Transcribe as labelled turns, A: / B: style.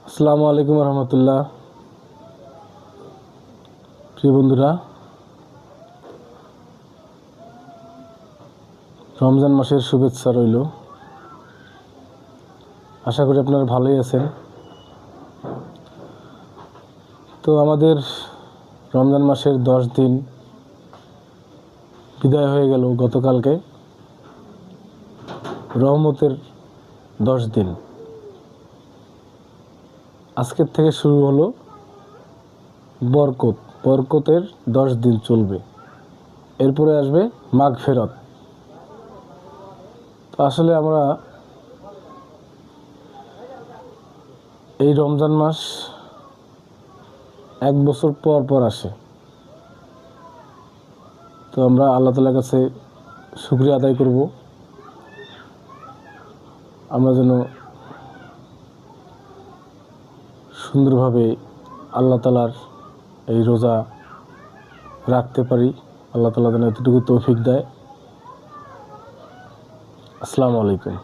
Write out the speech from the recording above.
A: আসসালামু আলাইকুম রহমতুল্লাহ। প্রিয় বন্ধুরা, রমজান মাসের শুভেচ্ছা রইল। আশা করি আপনারা ভালোই আছেন। তো আমাদের রমজান মাসের 10 দিন বিদায় হয়ে গেল গতকালকে। রহমতের 10 দিন আজকের থেকে শুরু হলো বরকতের 10 দিন চলবে। এরপরে আসবে মাগফিরাত। তো আসলে আমরা এই রমজান মাস 1 বছর পর পর আসে। তো আমরা আল্লাহ তাআলার কাছে শুকরিয়া আদায় করব, আমরা যেন সুন্দরভাবে আল্লাহ তাআলার এই রোজা রাখতে পারি। আল্লাহ তাআলা যেন এতটুকু তৌফিক দেয়। আসসালামু আলাইকুম।